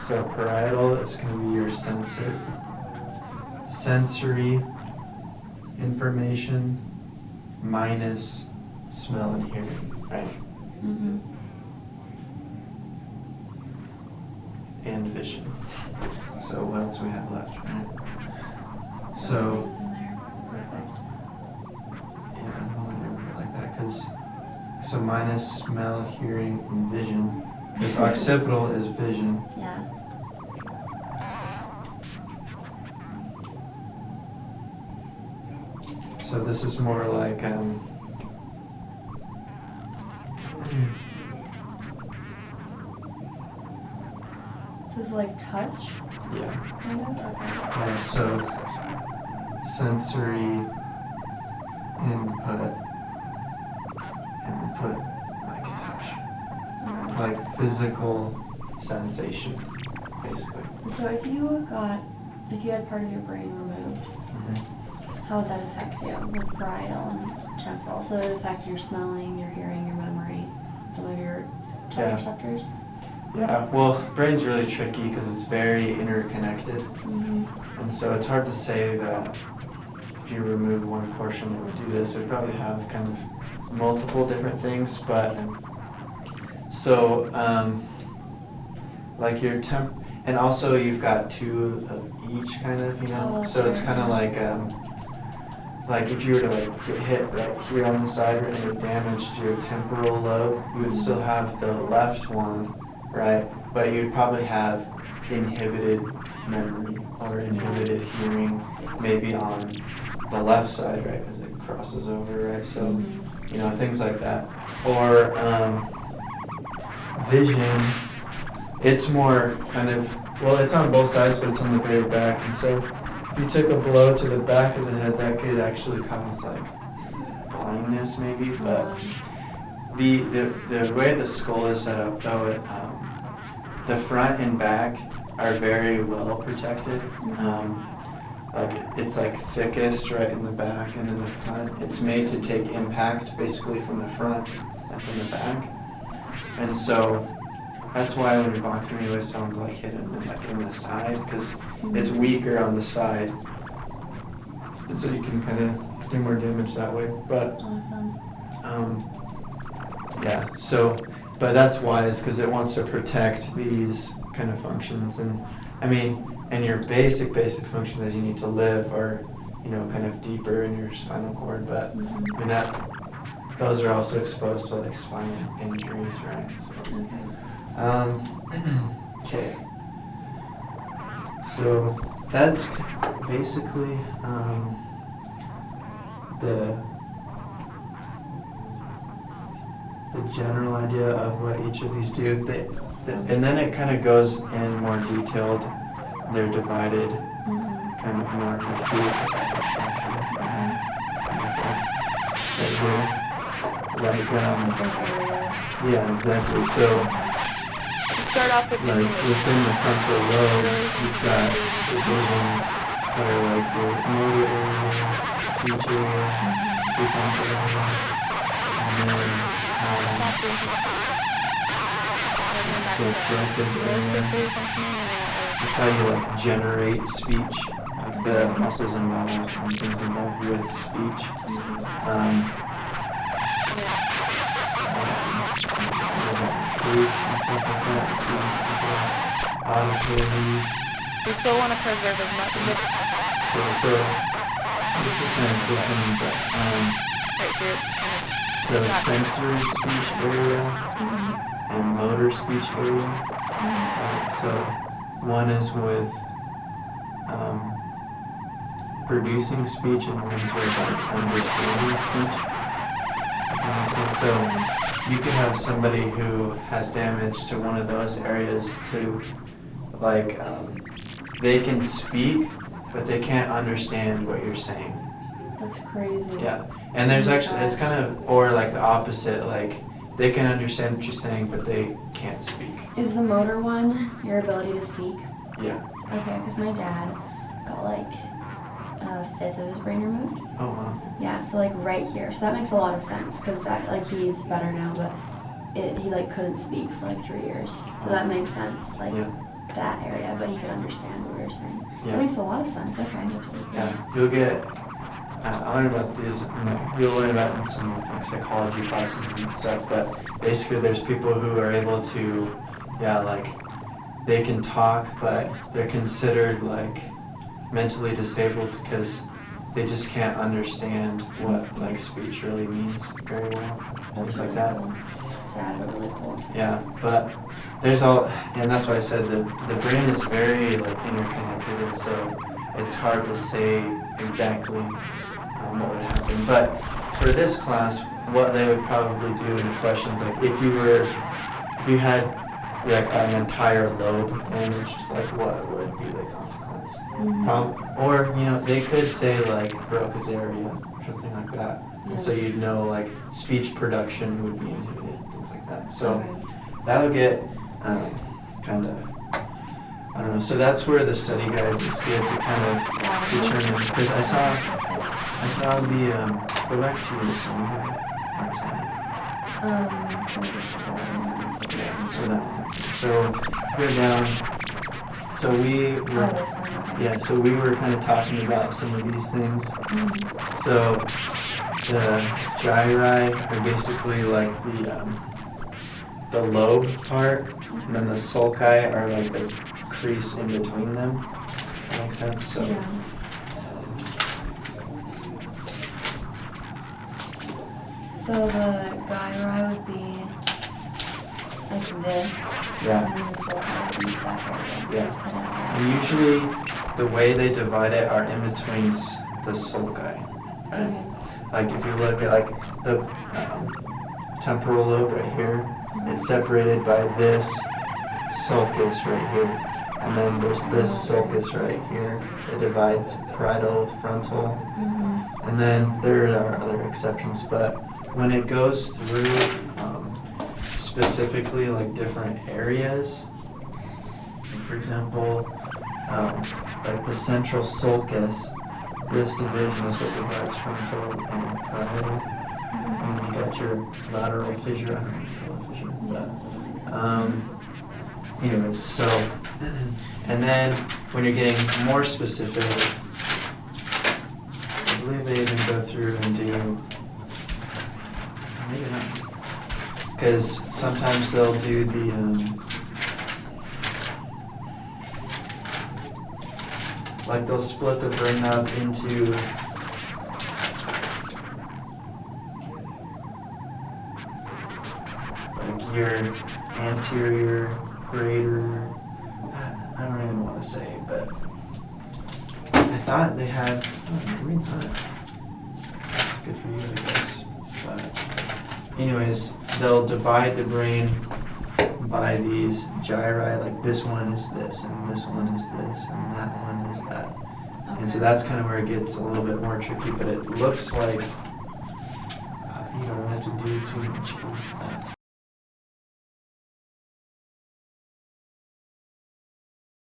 So parietal is going to be your sensory information minus smell and hearing, right? Mm-hmm. And vision. So what else we have left, right? So, yeah, I don't want to remember it like that, so minus smell, hearing, and vision, because occipital is vision. Yeah. So this is more like, So it's like touch? yeah. Kind of? Okay. Yeah, so sensory input like touch, like physical sensation, basically. So if you had part of your brain removed, how would that affect you with parietal and temporal? So it would affect your smelling, your hearing, your memory, some of your touch receptors? Yeah, well, brain's really tricky because it's very interconnected. Mm-hmm. And so it's hard to say that if you remove one portion it would do this. It would probably have kind of multiple different things, but so like your and also you've got two of each kind of, you know, so it's kind of like if you were to like get hit right here on the side and it damaged your temporal lobe, you would still have the left one, right? But you'd probably have inhibited memory or inhibited hearing maybe on the left side, right? Because it crosses over, right? So, you know, things like that. Or vision, it's more kind of, well, it's on both sides, but it's on the very back. And so if you took a blow to the back of the head, that could actually cause like blindness maybe. But the way the skull is set up though, the front and back are very well protected. Like it's like thickest right in the back and in the front. It's made to take impact basically from the front and from the back. And so that's why when you're boxing, you always tell them to like hit it like in the side, because it's weaker on the side. And so you can kind of do more damage that way. But awesome. Yeah, so, but that's why, is because it wants to protect these kind of functions. And I mean, and your basic function that you need to live are, you know, kind of deeper in your spinal cord. But I mean, those are also exposed to like spinal injuries, right? So, okay. So that's basically the general idea of what each of these do. And then it kind of goes in more detailed. They're divided kind of more acute. Like, yeah, exactly. So, start off with like within the frontal lobe, you've got divisions that are like your motor area, speech area, prefrontal area, and then so focus area. That's how you like generate speech, like the muscles involved and things involved with speech. And stuff like that. Auditory. We still want to preserve as much of it. So this is kind of different, but right here it's kind of so sensory speech area and motor speech area. So one is with producing speech and one's with like understanding speech. So you can have somebody who has damage to one of those areas to like they can speak but they can't understand what you're saying. That's crazy. Yeah. And there's actually it's kind of, or like the opposite, like they can understand what you're saying but they can't speak. Is the motor one your ability to speak? Yeah. Okay, because my dad got like a fifth of his brain removed. Oh wow. Yeah, so like right here. So that makes a lot of sense because like he's better now, but he like couldn't speak for like 3 years. So that makes sense. Like that area, but he could understand what we were saying. Yeah. That makes a lot of sense. Okay, that's really cool. Yeah, you'll get, I'll learn about these, you'll learn about in some like psychology classes and stuff, but basically there's people who are able to, yeah, like, they can talk, but they're considered like mentally disabled because they just can't understand what like speech really means very well, That's things really like that. cool. Sad, but really cool. Yeah, but there's all, and that's why I said the brain is very like interconnected, and so it's hard to say exactly what would happen. But for this class, what they would probably do in the questions, like if you had like an entire lobe damaged, like what would be the consequence? Or they could say like broke his area or something like that, and so you'd know like speech production would be inhibited, things like that. So Okay. that'll get kind of, I don't know. So that's where the study guide is good to kind of determine, because I saw the go back to the study guide. Where's that? Yeah, so that one. So go down. So we were, yeah, so we were kind of talking about some of these things. So the gyri are basically like the lobe part, and then the sulci are like the crease in between them. That makes sense? So Yeah. So the gyri would be like this. Yeah. And then the sulci would be that area. yeah. And usually the way they divide it are in between the sulci. Okay. Like if you look at like the temporal lobe right here, it's separated by this sulcus right here. And then there's this sulcus right here that divides parietal with frontal. And then there are other exceptions, but when it goes through specifically like different areas, like for example, like the central sulcus, this division is what divides frontal and parietal. And then you got your lateral fissure, I don't know what you call it fissure, but anyways, so, and then when you're getting more specific, I believe they even go through and do, maybe not, because sometimes they'll do the, like they'll split the brain up into like your anterior, greater, I don't even want to say, but I thought they had, oh, maybe not. That's good for you, I guess. But anyways, they'll divide the brain by these gyri, like this one is this, and this one is this, and that one is that. And so that's kind of where it gets a little bit more tricky, but it looks like you don't have to do too much of that.